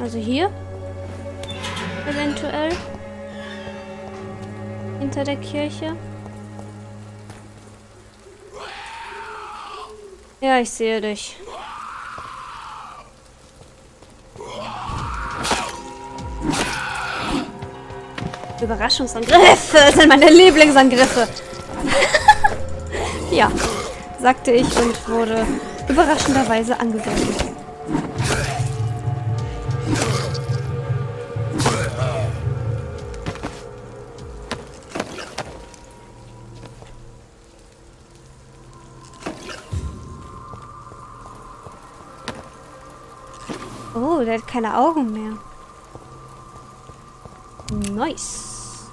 Also hier. Eventuell. Hinter der Kirche. Ja, ich sehe dich. Überraschungsangriffe sind meine Lieblingsangriffe. Ja, sagte ich und wurde überraschenderweise angegriffen. Oh, der hat keine Augen mehr. Nice.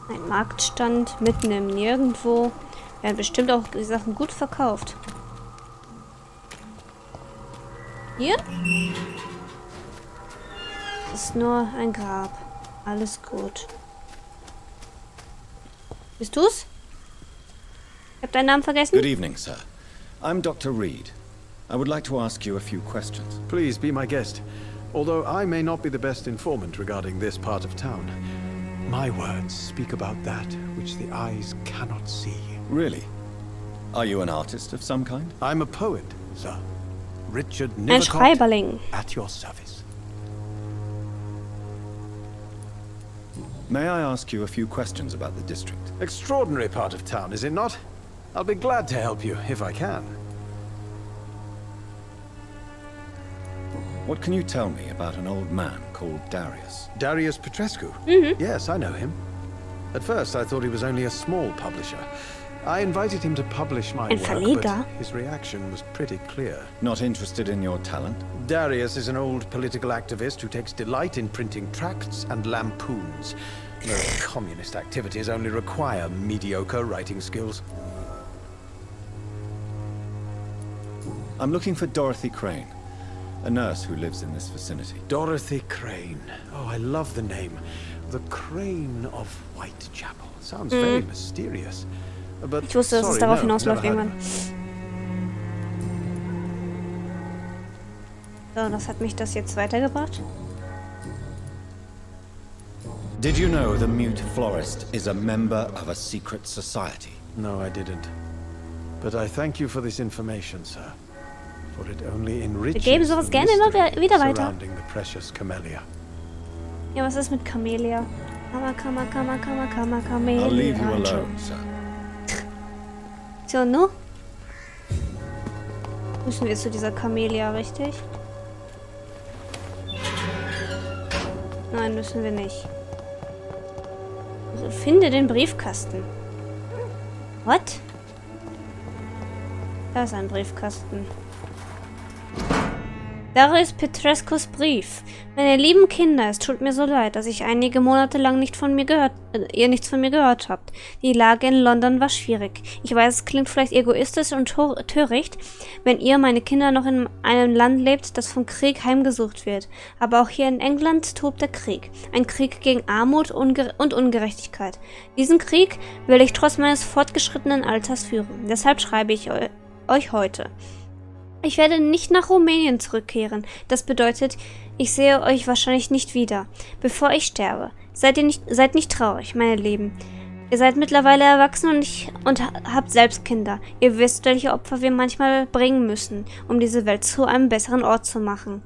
Ein Marktstand mitten im Nirgendwo. Werden bestimmt auch die Sachen gut verkauft. Hier? Das ist nur ein Grab. Alles gut. Bist du's? Ich hab deinen Namen vergessen? Good evening, sir. I'm Dr. Reed. I would like to ask you a few questions. Please be my guest. Although I may not be the best informant regarding this part of town, my words speak about that which the eyes cannot see. Really? Are you an artist of some kind? I'm a poet, sir. Richard Ein Nivercott, Schreiberling. at your service. May I ask you a few questions about the district? Extraordinary part of town, is it not? I'll be glad to help you, if I can. What can you tell me about an old man called Darius? Darius Petrescu? Yes, I know him. At first, I thought he was only a small publisher. I invited him to publish my Ein work, Verleger? but his reaction was pretty clear. Not interested in your talent? Darius is an old political activist who takes delight in printing tracts and lampoons. Those communist activities only require mediocre writing skills. I'm looking for Dorothy Crane, a nurse who lives in this vicinity. Dorothy Crane. Oh, I love the name. The Crane of Whitechapel. Sounds very mysterious. But Ich wusste, dass es sorry, darauf no, hinausläuft never heard irgendwann. of So, das hat mich das jetzt weitergebracht. Did you know the mute florist is a member of a secret society? No, I didn't. But I thank you for this information, sir. For it only enriches geben sowas the gerne immer mystery wieder weiter. surrounding the precious camellia. Ja, was ist mit Camellia? Camellia. I'll leave you alone, sir. So, nu? Müssen wir zu dieser Camellia, richtig? Nein, müssen wir nicht. Also, finde den Briefkasten. What? Da ist ein Briefkasten. Darius Petrescus Brief. Meine lieben Kinder, es tut mir so leid, dass ich einige Monate lang ihr nichts von mir gehört habt. Die Lage in London war schwierig. Ich weiß, es klingt vielleicht egoistisch und töricht, wenn ihr, meine Kinder, noch in einem Land lebt, das vom Krieg heimgesucht wird. Aber auch hier in England tobt der Krieg. Ein Krieg gegen Armut und Ungerechtigkeit. Diesen Krieg will ich trotz meines fortgeschrittenen Alters führen. Deshalb schreibe ich euch heute. Ich werde nicht nach Rumänien zurückkehren. Das bedeutet, ich sehe euch wahrscheinlich nicht wieder, bevor ich sterbe. Seid nicht traurig, meine Lieben. Ihr seid mittlerweile erwachsen und habt selbst Kinder. Ihr wisst, welche Opfer wir manchmal bringen müssen, um diese Welt zu einem besseren Ort zu machen.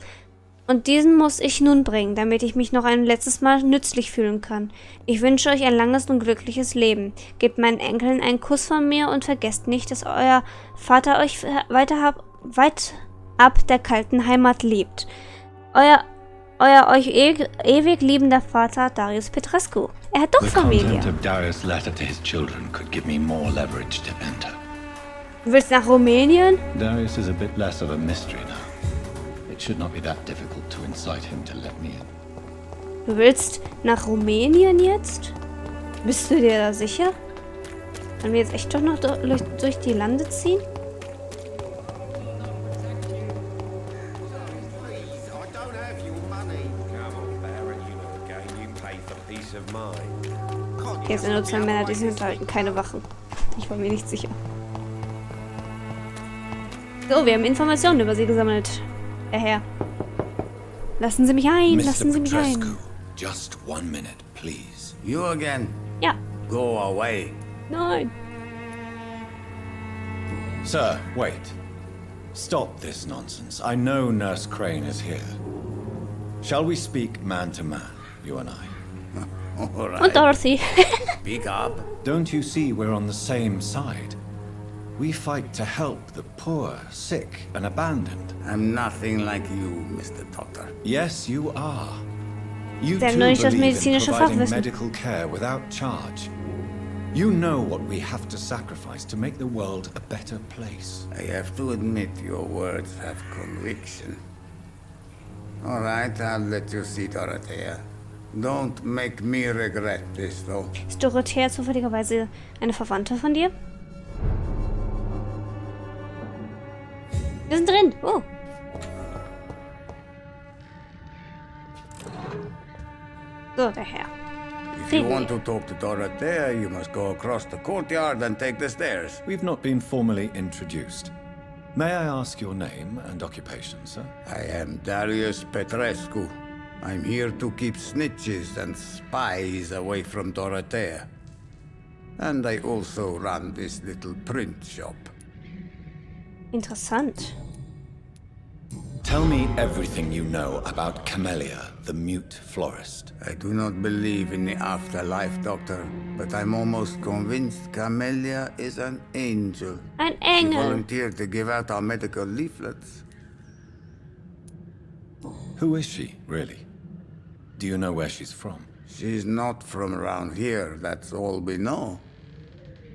Und diesen muss ich nun bringen, damit ich mich noch ein letztes Mal nützlich fühlen kann. Ich wünsche euch ein langes und glückliches Leben. Gebt meinen Enkeln einen Kuss von mir und vergesst nicht, dass euer Vater euch weit ab der kalten Heimat liebt. Euer euch ewig liebender Vater Darius Petrescu. Er hat doch Familie. The content of Darius' letter to his children could give me more leverage to enter. Du willst nach Rumänien? Darius is a bit less of a mystery now. It should not be that difficult to incite him to let me in. Du willst nach Rumänien jetzt? Bist du dir da sicher? Können wir jetzt echt doch noch durch die Lande ziehen? Hier sind nur zwei Männer, die sich unterhalten, keine Wachen. Ich war mir nicht sicher. So, wir haben Informationen über sie gesammelt. Herr. Lassen Sie mich ein, Mr. lassen Sie mich Petrescu, ein. just 1 minute, please. You again? Ja. Go away. Nein. Sir, wait. Stop this nonsense. I know Nurse Crane is here. Shall we speak man to man, you and I? All right. Und Dorothy. Speak up. Don't you see we're on the same side? We fight to help the poor, sick, and abandoned. I'm nothing like you, Mr. Doctor. Yes, you are. You Sie haben too nur nicht das believe in medizinische providing Fachwissen. medical care without charge. You know what we have to sacrifice to make the world a better place. I have to admit your words have conviction. All right, I'll let you see Dorothea. Don't make me regret this, though. Ist Dorothea zufälligerweise eine Verwandte von dir? Wir sind drin. Oh. So, der Herr. If you want to talk to Dorothea, you must go across the courtyard and take the stairs. We've not been formally introduced. May I ask your name and occupation, sir? I am Darius Petrescu. I'm here to keep snitches and spies away from Dorothea. And I also run this little print shop. Interessant. Tell me everything you know about Camellia, the mute florist. I do not believe in the afterlife, Doctor, but I'm almost convinced Camellia is an angel. Ein She Engel. volunteered to give out our medical leaflets. Who is she, really? Do you know where she's from? She's not from around here, that's all we know.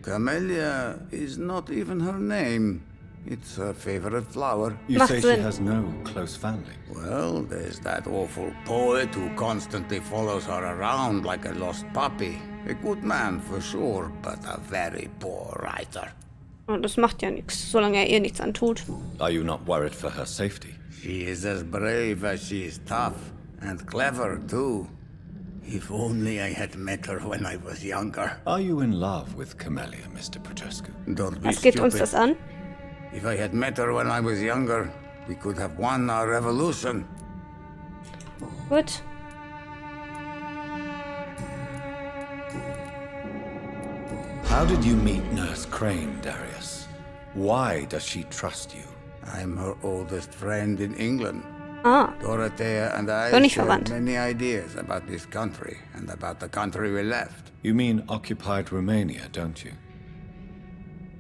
Camellia is not even her name. It's her favorite flower. You Macht say she Sinn. has no close family. Well, there's that awful poet who constantly follows her around like a lost puppy. A good man for sure, but a very poor writer. Oh, das macht ja nichts, solange er ihr nichts antut. Are you not worried for her safety? She is as brave as she is tough, and clever too. If only I had met her when I was younger. Are you in love with Camellia, Mr. Petrescu? Don't be Was geht uns stupid. das an? If I had met her when I was younger, we could have won our revolution. Gut. How did you meet Nurse Crane, Darius? Why does she trust you? I'm her oldest friend in England. Ah, Dorothea and I Bin ich shared verwandt. many ideas about this country and about the country we left. You mean occupied Romania, don't you?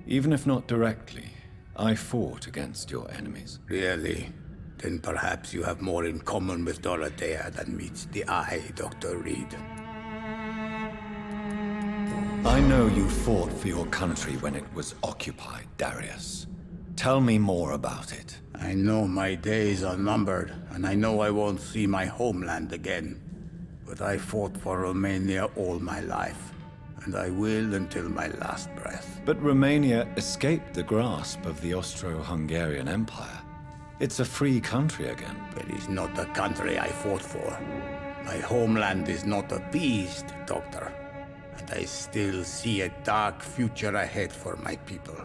Even if not directly, I fought against your enemies. Really? Then perhaps you have more in common with Dorothea than meets the eye, Dr. Reed. I know you fought for your country when it was occupied, Darius. Tell me more about it. I know my days are numbered, and I know I won't see my homeland again. But I fought for Romania all my life, and I will until my last breath. But Romania escaped the grasp of the Austro-Hungarian Empire. It's a free country again. But it's not the country I fought for. My homeland is not appeased, Doctor. And I still see a dark future ahead for my people.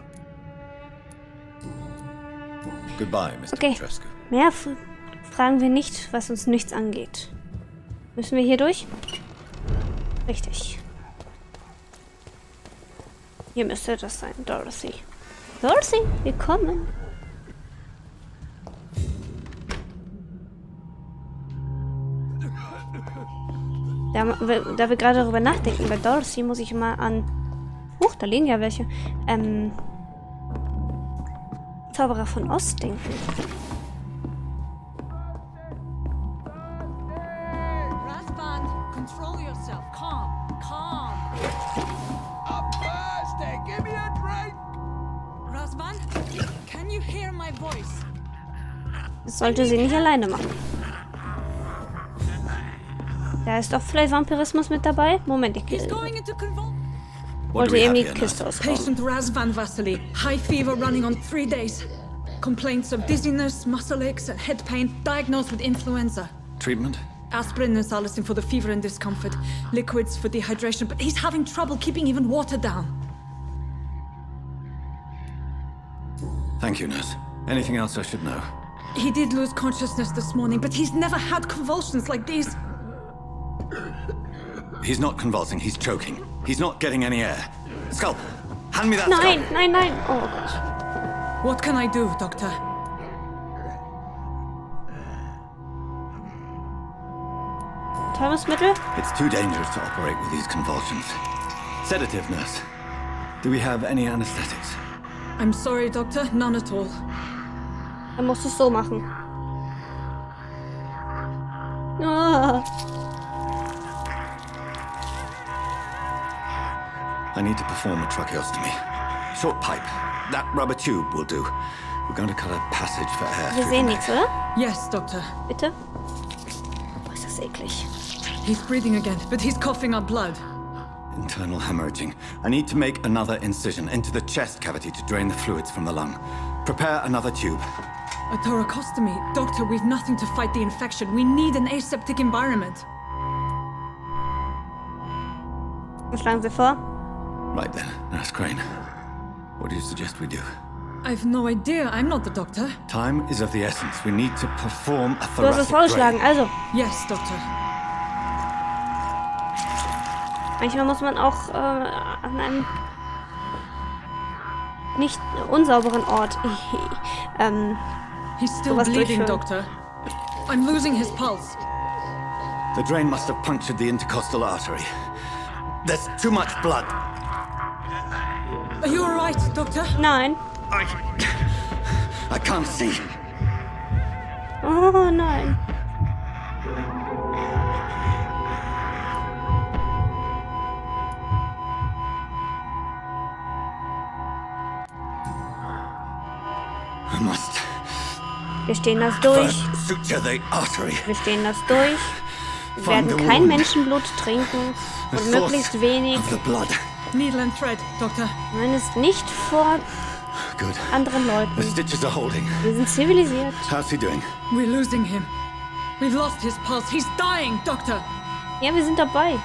Goodbye, Mr. okay. Petrescu. Mehr fragen wir nicht, was uns nichts angeht. Müssen wir hier durch? Richtig. Hier müsste das sein, Dorothy. Dorothy, willkommen. Da wir gerade darüber nachdenken, bei Dorothy muss ich mal an... Huch, da liegen ja welche. Zauberer von Ost denken. Rasband, control yourself. Calm. I'm thirsty. Give me a drink. Rasband, can you hear my voice? Das sollte sie nicht alleine machen. Da ist doch vielleicht Vampirismus mit dabei. Moment, ich He's going into convulsion. What do wollte we eben have die here, Kiste nurse? ausbauen. Patient Razvan Vasily. High fever running on 3 days. Complaints of dizziness, muscle aches, and head pain. Diagnosed with influenza. Treatment? Aspirin and salicin for the fever and discomfort. Liquids for dehydration, but he's having trouble keeping even water down. Thank you, nurse. Anything else I should know? He did lose consciousness this morning, but he's never had convulsions like these. He's not convulsing, he's choking. He's not getting any air. Sculp, hand me that sculp. Nein. Oh Gott. What can I do, Doctor? Betäubungsmittel? It's too dangerous to operate with these convulsions. Sedative, nurse. Do we have any anesthetics? I'm sorry, Doctor, none at all. Dann musst du es so machen. Ah. I need to perform a tracheostomy. Short pipe. That rubber tube will do. We're going to cut a passage for air. Wir sehen nichts, oder? Yes, Doctor. Bitte? Oh, ist das eklig. He's breathing again, but he's coughing up blood. Internal hemorrhaging. I need to make another incision into the chest cavity to drain the fluids from the lung. Prepare another tube. A thoracostomy. Doctor, we've nothing to fight the infection. We need an aseptic environment. Was schlagen Sie vor? Right then, Nurse Crane. What do you suggest we do? I've no idea. I'm not the doctor. Time is of the essence. We need to perform a Du hast es thoracic vorgeschlagen, drain. also. Yes, Doctor. Manchmal muss man auch an einem nicht unsauberen Ort He's still sowas bleeding, durchführen. Doctor. I'm losing his pulse. The drain must have punctured the intercostal artery. There's too much blood. Are you all right, Doctor? Nein. I can't see. Oh nein. I must Wir stehen das durch. first suture the artery. Wir stehen das durch. Wir werden kein Menschenblut trinken. The Und source möglichst wenig. of the blood. Needle and thread, Doctor. Zumindest nicht vor Good. anderen The Leuten. stitches are holding. Wir sind zivilisiert. How's he doing? We're losing him. We've lost his pulse. He's dying, Doctor. Ja, wir sind dabei.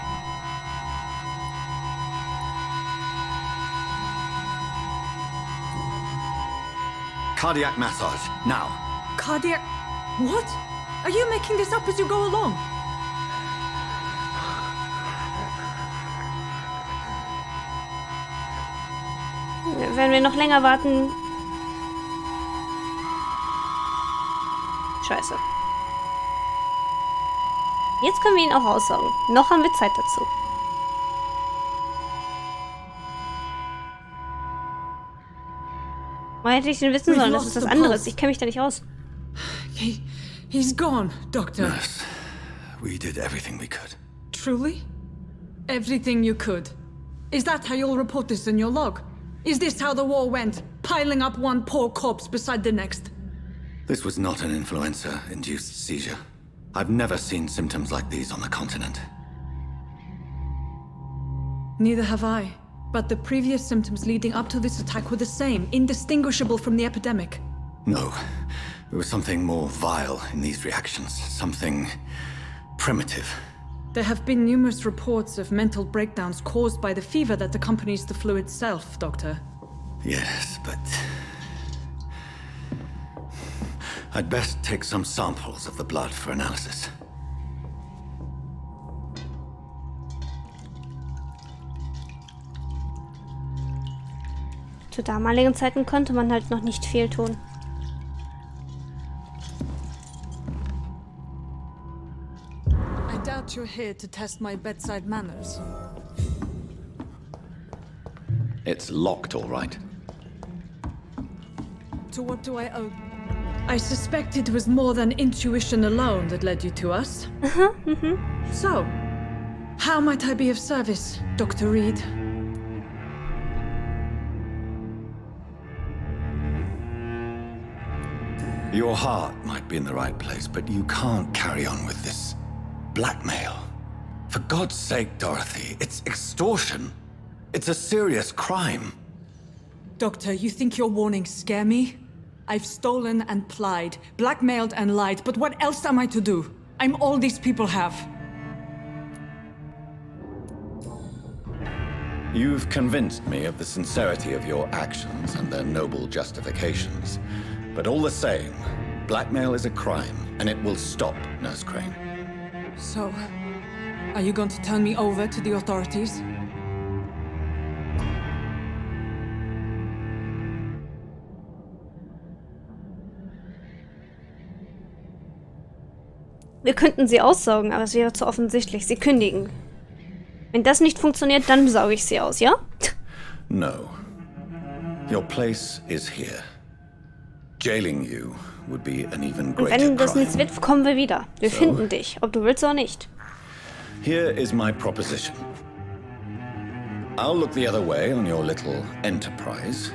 Cardiac massage, now. Cardiac... What? Are you making this up as you go along? Wenn wir noch länger warten... Scheiße. Jetzt können wir ihn auch aussaugen. Noch haben wir Zeit dazu. Woher hätte ich denn wissen sollen? Das ist was anderes. Ich kenne mich da nicht aus. He's gone, Doctor. Nurse, we did everything we could. Truly? Everything you could. Is that how you'll report this in your log? Is this how the war went? Piling up one poor corpse beside the next? This was not an influenza-induced seizure. I've never seen symptoms like these on the continent. Neither have I. But the previous symptoms leading up to this attack were the same, indistinguishable from the epidemic. No, there was something more vile in these reactions. Something primitive. There have been numerous reports of mental breakdowns caused by the fever that accompanies the flu itself, Doctor. Yes, but... I'd best take some samples of the blood for analysis. Zu damaligen Zeiten konnte man halt noch nicht viel tun. I doubt you're here to test my bedside manners. It's locked, all right. To what do I owe? I suspect it was more than intuition alone that led you to us. So, how might I be of service, Dr. Reed? Your heart might be in the right place, but you can't carry on with this blackmail. For God's sake, Dorothy, it's extortion. It's a serious crime. Doctor, you think your warnings scare me? I've stolen and plied, blackmailed and lied, but what else am I to do? I'm all these people have. You've convinced me of the sincerity of your actions and their noble justifications. But all the same, Blackmail is a crime, and it will stop, Nurse Crane. So, are you going to turn me over to the authorities? Wir könnten sie aussaugen, aber es wäre zu offensichtlich. Sie kündigen. Wenn das nicht funktioniert, dann sauge ich sie aus, ja? No. Your place is here. Jailing you would be an even Und greater wenn das nichts crime. wird, kommen wir wieder. Wir finden dich, ob du willst oder nicht. Here is my proposition. I'll look the other way on your little enterprise.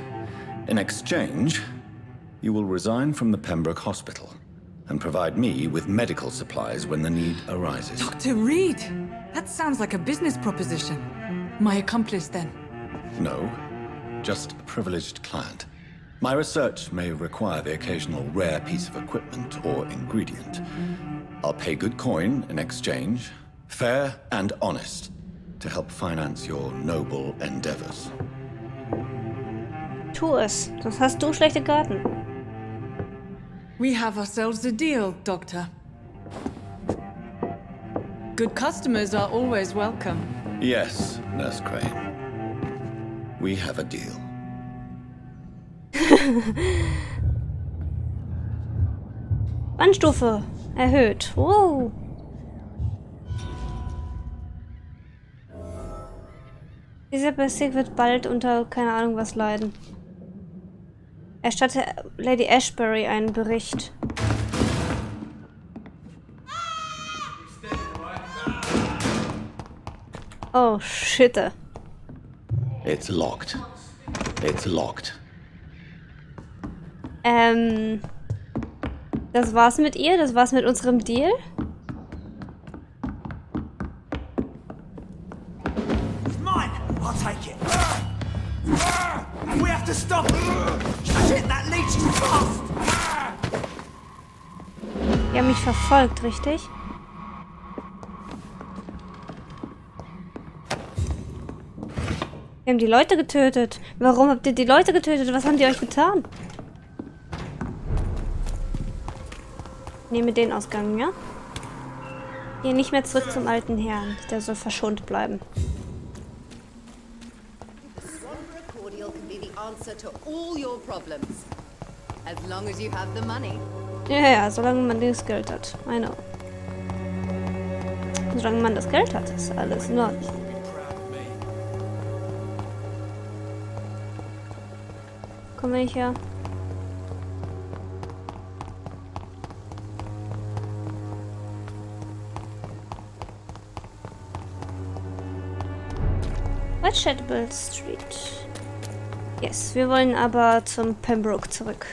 In exchange, you will resign from the Pembroke Hospital and provide me with medical supplies when the need arises. Dr. Reed! That sounds like a business proposition. My accomplice, then. No, just a privileged client. My research may require the occasional rare piece of equipment or ingredient. I'll pay good coin in exchange, fair and honest, to help finance your noble endeavors. Tu es, sonst hast du schlechte Karten. We have ourselves a deal, Doctor. Good customers are always welcome. Yes, Nurse Crane. We have a deal. Bannstufe erhöht. Wow. Dieser Bezirk wird bald unter keine Ahnung was leiden. Erstatte Lady Ashbury einen Bericht. Oh, shit. It's locked. It's locked. Das war's mit ihr? Das war's mit unserem Deal? It's mine. I'll take it. We have to stop it. Shit, that leech is fast. Die haben mich verfolgt, richtig? Wir haben die Leute getötet. Warum habt ihr die Leute getötet? Was haben die euch getan? Nehme den Ausgang, ja? Geh nicht mehr zurück zum alten Herrn. Der soll verschont bleiben. Cordial can be the answer to all your problems. As long as you have the money. Ja, solange man das Geld hat. I know. Solange man das Geld hat, ist alles in Ordnung. Komm ich her. Whitechapel Street. Yes, wir wollen aber zum Pembroke zurück.